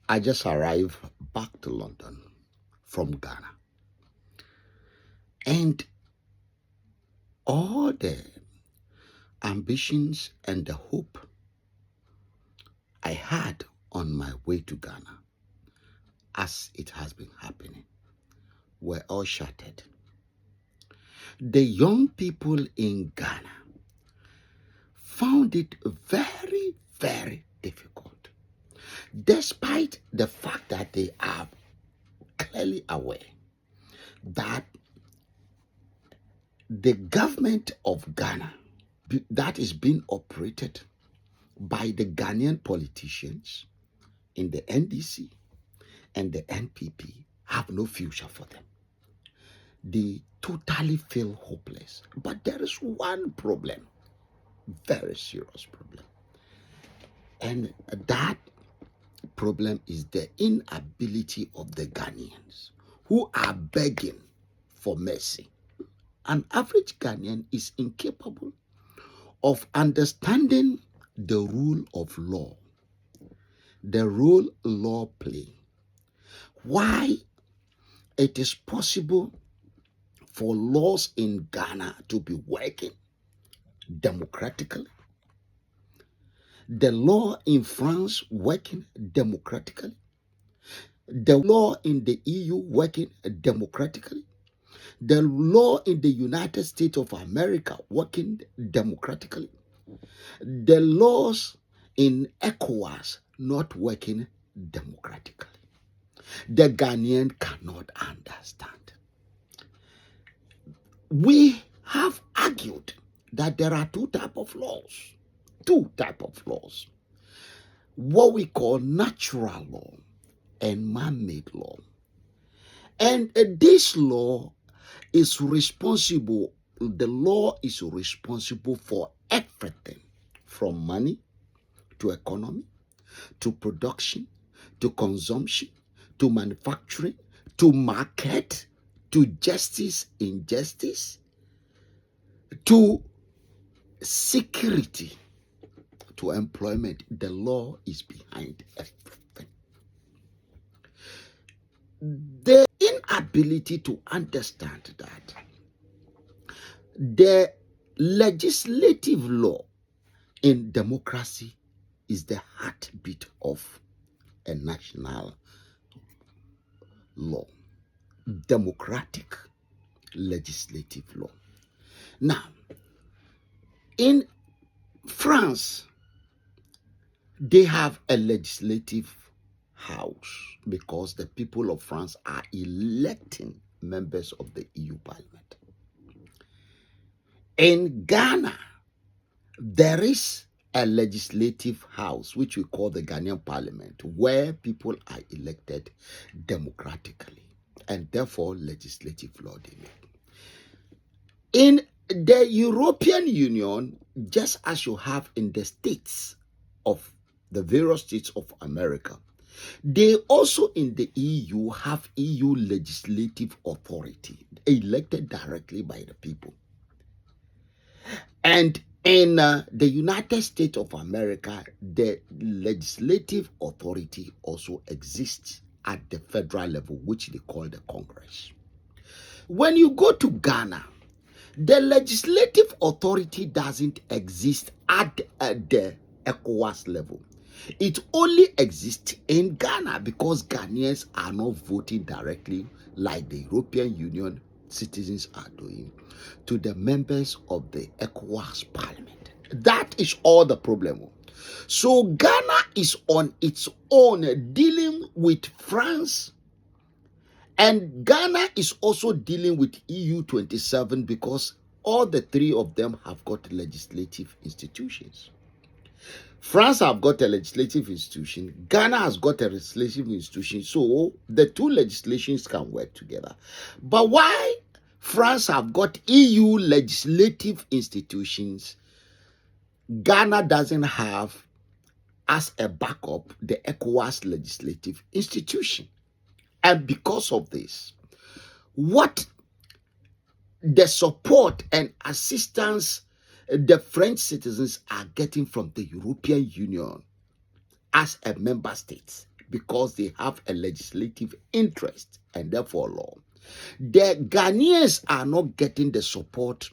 I just arrived back to London from Ghana. And all the ambitions and the hope I had on my way to Ghana, as it has been happening, were all shattered. The young people in Ghana found it very, very difficult, despite the fact that they are clearly aware that the government of Ghana that is being operated by the Ghanaian politicians in the NDC and the NPP have no future for them. They totally feel hopeless. But there is one problem, very serious problem. And that problem is the inability of the Ghanaians who are begging for mercy. An average Ghanaian is incapable of understanding the rule of law, the role law play, why it is possible for laws in Ghana to be working democratically, the law in France working democratically, the law in the EU working democratically, the law in the United States of America working democratically, the laws in ECOWAS not working democratically. The Ghanaian cannot understand. We have argued that there are two types of laws. What we call natural law and man-made law. And this law is responsible, the law is responsible for everything from money to economy, to production, to consumption, to manufacturing, to market, to justice, injustice, to security, to employment. The law is behind everything. The inability to understand that the legislative law in democracy is the heartbeat of a national law, democratic legislative law. Now, in France, they have a legislative house because the people of France are electing members of the EU Parliament. In Ghana, there is a legislative house, which we call the Ghanaian Parliament, where people are elected democratically, and therefore legislative law they make. In the European Union, just as you have in the states of the various states of America, they also in the EU have EU legislative authority elected directly by the people. And in the United States of America, the legislative authority also exists at the federal level, which they call the Congress. When you go to Ghana, the legislative authority doesn't exist at the ECOWAS level. It only exists in Ghana because Ghanaians are not voting directly like the European Union citizens are doing to the members of the ECOWAS Parliament. That is all the problem. So Ghana is on its own dealing with France, and Ghana is also dealing with EU 27 because all the three of them have got legislative institutions. France have got a legislative institution. Ghana has got a legislative institution. So the two legislations can work together. But why France have got EU legislative institutions, Ghana doesn't have as a backup the ECOWAS legislative institution. And because of this, what the support and assistance the French citizens are getting from the European Union as a member state, because they have a legislative interest and therefore law. The Ghanaians are not getting the support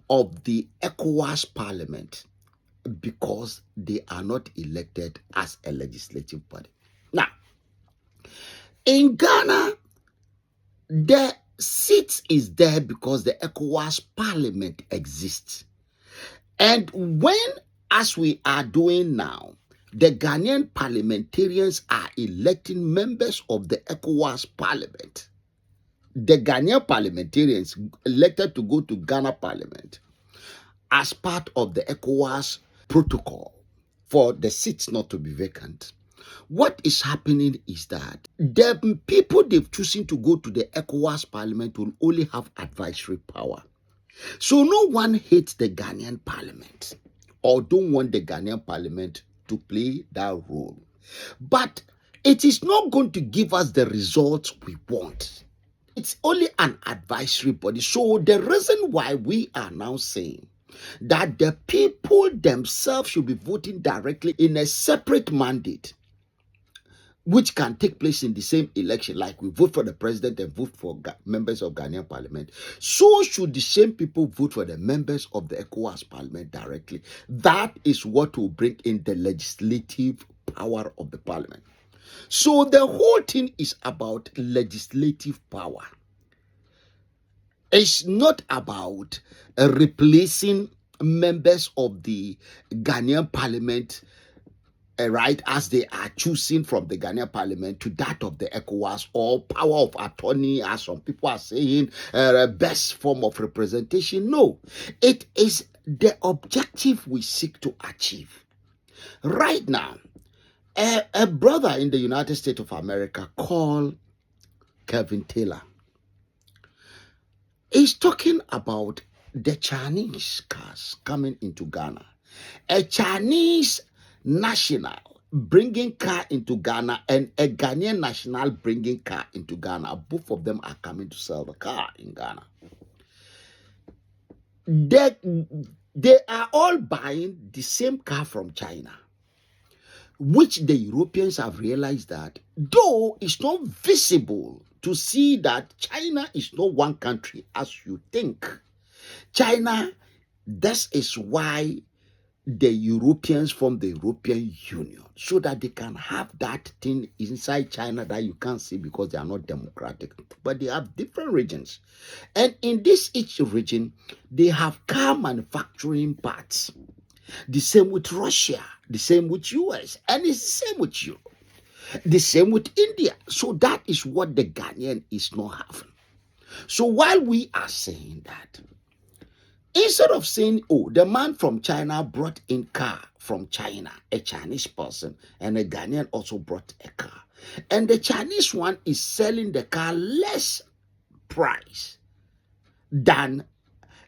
of the ECOWAS parliament because they are not elected as a legislative body. Now, in Ghana, the seat is there because the ECOWAS parliament exists. And when, as we are doing now, the Ghanaian parliamentarians are electing members of the ECOWAS parliament, the Ghanaian parliamentarians elected to go to Ghana parliament as part of the ECOWAS protocol for the seats not to be vacant. What is happening is that the people they've chosen to go to the ECOWAS parliament will only have advisory power. So no one hates the Ghanaian parliament or don't want the Ghanaian parliament to play that role. But it is not going to give us the results we want. It's only an advisory body. So the reason why we are now saying that the people themselves should be voting directly in a separate mandate, which can take place in the same election, like we vote for the president and vote for members of Ghanaian parliament, so should the same people vote for the members of the ECOWAS parliament directly. That is what will bring in the legislative power of the parliament. So the whole thing is about legislative power. It's not about replacing members of the Ghanaian parliament, right, as they are choosing from the Ghanaian parliament to that of the ECOWAS, or power of attorney, as some people are saying, best form of representation. No, it is the objective we seek to achieve. Right now, a brother in the United States of America called Kevin Taylor is talking about the Chinese cars coming into Ghana. A Chinese national bringing car into Ghana and a Ghanaian national bringing car into Ghana. Both of them are coming to sell the car in Ghana. They are all buying the same car from China, which the Europeans have realized that though it's not visible to see that China is not one country as you think. China, this is why the Europeans form the European Union, so that they can have that thing inside China that you can't see because they are not democratic, but they have different regions. And in each region, they have car manufacturing parts. The same with Russia, the same with US, and it's the same with Europe, the same with India. So that is what the Ghanaian is not having. So while we are saying that, instead of saying, oh, the man from China brought in car from China, a Chinese person, and a Ghanaian also brought a car, and the Chinese one is selling the car less price than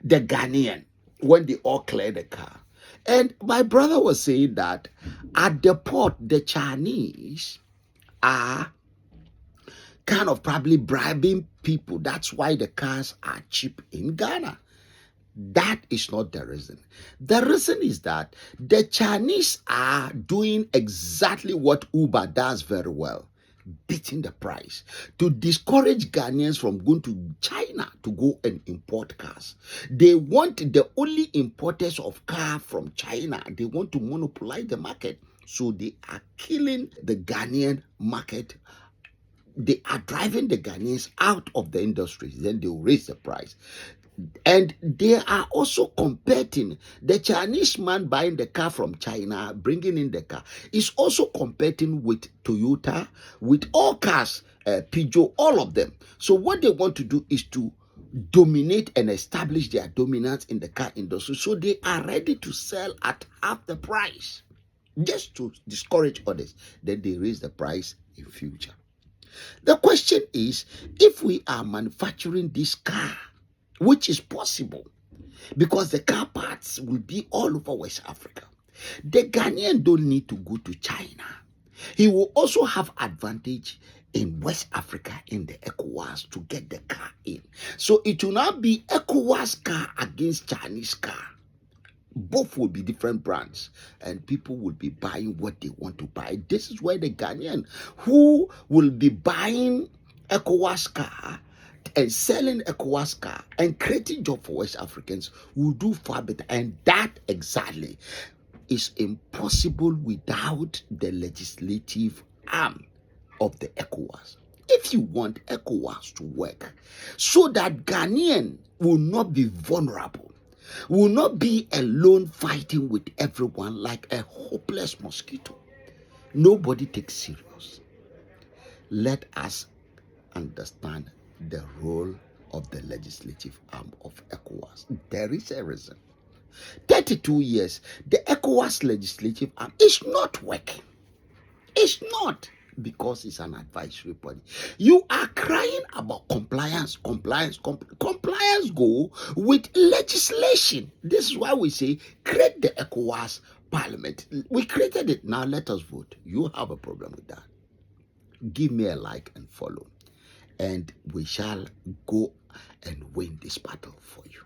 the Ghanaian when they all clear the car. And my brother was saying that at the port, the Chinese are kind of probably bribing people. That's why the cars are cheap in Ghana. That is not the reason. The reason is that the Chinese are doing exactly what Uber does very well, beating the price to discourage Ghanaians from going to China to go and import cars. They want the only importers of car from China. They want to monopolize the market. So they are killing the Ghanaian market. They are driving the Ghanaians out of the industry. Then they will raise the price. And they are also competing. The Chinese man buying the car from China, bringing in the car, is also competing with Toyota, with all cars, Peugeot, all of them. So what they want to do is to dominate and establish their dominance in the car industry. So they are ready to sell at half the price, just to discourage others. Then they raise the price in future. The question is, if we are manufacturing this car, which is possible because the car parts will be all over West Africa, the Ghanaian don't need to go to China. He will also have advantage in West Africa in the ECOWAS to get the car in. So it will not be ECOWAS car against Chinese car. Both will be different brands, and people will be buying what they want to buy. This is where the Ghanaian who will be buying ECOWAS car and selling ECOWAS car and creating job for West Africans will do far better. And that exactly is impossible without the legislative arm of the ECOWAS. If you want ECOWAS to work so that Ghanaian will not be vulnerable, will not be alone fighting with everyone like a hopeless mosquito, nobody takes serious. Let us understand the role of the legislative arm of ECOWAS. There is a reason. 32 years, the ECOWAS legislative arm is not working. It's not, because it's an advisory body. You are crying about compliance. Compliance go with legislation. This is why we say create the ECOWAS parliament. We created it. Now let us vote. You have a problem with that. Give me a like and follow, and we shall go and win this battle for you.